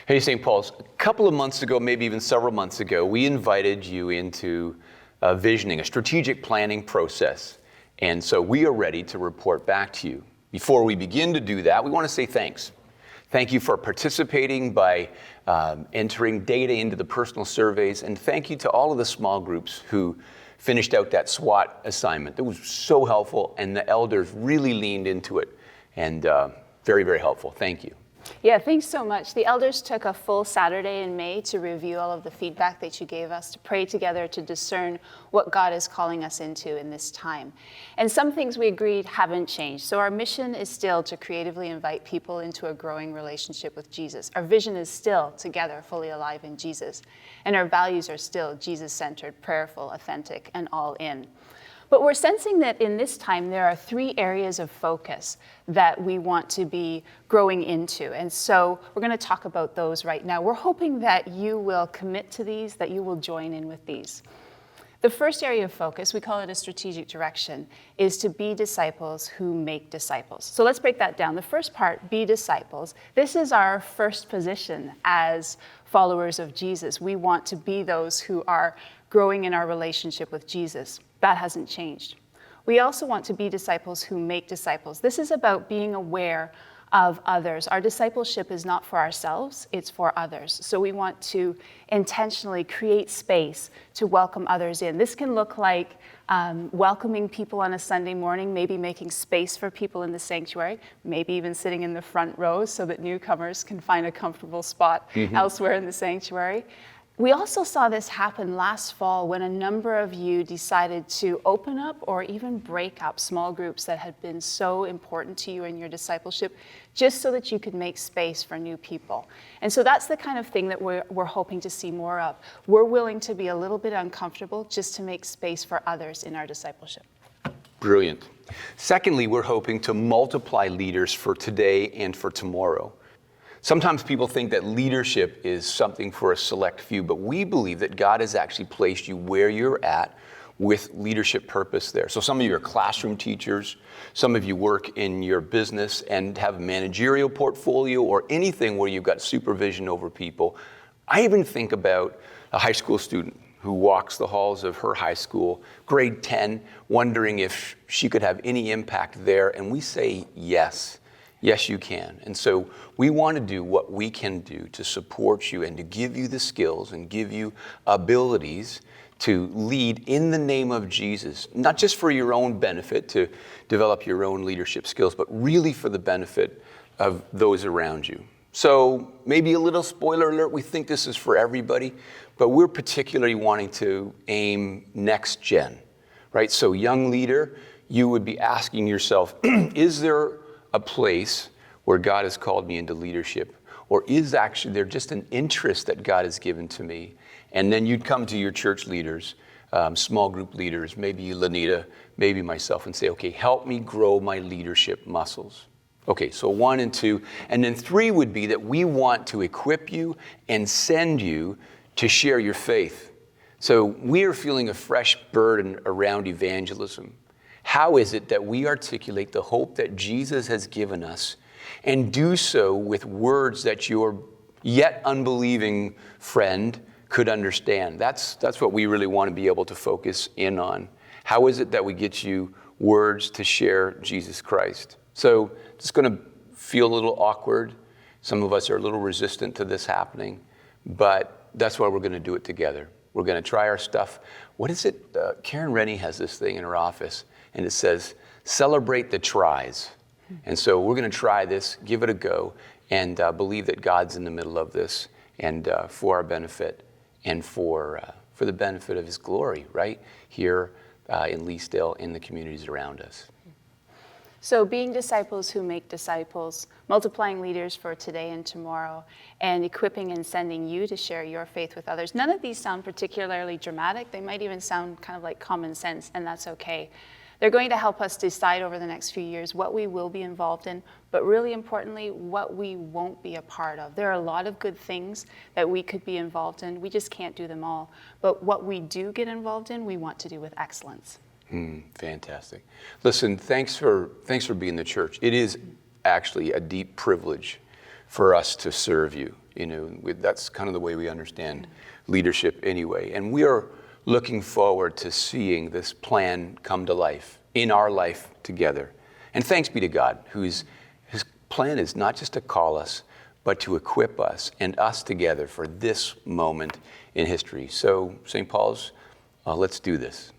Hey, St. Paul's, a couple of months ago, maybe even several months ago, we invited you into a visioning, a strategic planning process. And so we are ready to report back to you. Before we begin to do that, we want to say thanks. Thank you for participating by entering data into the personal surveys, and thank you to all of the small groups who finished out that SWOT assignment. That was so helpful, and the elders really leaned into it, and very, very helpful. Thank you. Yeah, thanks so much. The elders took a full Saturday in May to review all of the feedback that you gave us, to pray together, to discern what God is calling us into in this time. And some things we agreed haven't changed. So our mission is still to creatively invite people into a growing relationship with Jesus. Our vision is still together, fully alive in Jesus. And our values are still Jesus-centered, prayerful, authentic, and all in. But we're sensing that in this time, there are 3 areas of focus that we want to be growing into. And so we're going to talk about those right now. We're hoping that you will commit to these, that you will join in with these. The first area of focus, we call it a strategic direction, is to be disciples who make disciples. So let's break that down. The first part, be disciples. This is our first position as followers of Jesus. We want to be those who are growing in our relationship with Jesus. That hasn't changed. We also want to be disciples who make disciples. This is about being aware of others. Our discipleship is not for ourselves, it's for others. So we want to intentionally create space to welcome others in. This can look like welcoming people on a Sunday morning, maybe making space for people in the sanctuary, maybe even sitting in the front rows so that newcomers can find a comfortable spot elsewhere in the sanctuary. We also saw this happen last fall when a number of you decided to open up or even break up small groups that had been so important to you in your discipleship, just so that you could make space for new people. And so that's the kind of thing that we're hoping to see more of. We're willing to be a little bit uncomfortable just to make space for others in our discipleship. Brilliant. Secondly, we're hoping to multiply leaders for today and for tomorrow. Sometimes people think that leadership is something for a select few, but we believe that God has actually placed you where you're at with leadership purpose there. So some of you are classroom teachers, some of you work in your business and have a managerial portfolio or anything where you've got supervision over people. I even think about a high school student who walks the halls of her high school, grade 10, wondering if she could have any impact there, and we say yes. Yes, you can. And so we want to do what we can do to support you and to give you the skills and give you abilities to lead in the name of Jesus, not just for your own benefit to develop your own leadership skills, but really for the benefit of those around you. So maybe a little spoiler alert, we think this is for everybody, but we're particularly wanting to aim next gen, right? So young leader, you would be asking yourself, is there a place where God has called me into leadership? Or is actually there just an interest that God has given to me? And then you'd come to your church leaders, small group leaders, maybe Lanita, maybe myself, and say, okay, help me grow my leadership muscles. Okay, so 1 and 2. And then 3 would be that we want to equip you and send you to share your faith. So we are feeling a fresh burden around evangelism. How is it that we articulate the hope that Jesus has given us and do so with words that your yet unbelieving friend could understand? That's what we really want to be able to focus in on. How is it that we get you words to share Jesus Christ? So it's going to feel a little awkward. Some of us are a little resistant to this happening, but that's why we're going to do it together. We're going to try our stuff. What is it? Karen Rennie has this thing in her office, and it says, celebrate the tries. And so we're going to try this, give it a go, and believe that God's in the middle of this, and for our benefit, and for the benefit of His glory, right? Here in Leesdale, in the communities around us. So being disciples who make disciples, multiplying leaders for today and tomorrow, and equipping and sending you to share your faith with others. None of these sound particularly dramatic. They might even sound kind of like common sense, and that's okay. They're going to help us decide over the next few years what we will be involved in, but really importantly, what we won't be a part of. There are a lot of good things that we could be involved in. We just can't do them all. But what we do get involved in, we want to do with excellence. Fantastic. Listen, thanks for being the church. It is actually a deep privilege for us to serve you. That's kind of the way we understand leadership anyway. And we are looking forward to seeing this plan come to life in our life together. And thanks be to God, his plan is not just to call us, but to equip us and us together for this moment in history. So, St. Paul's, let's do this.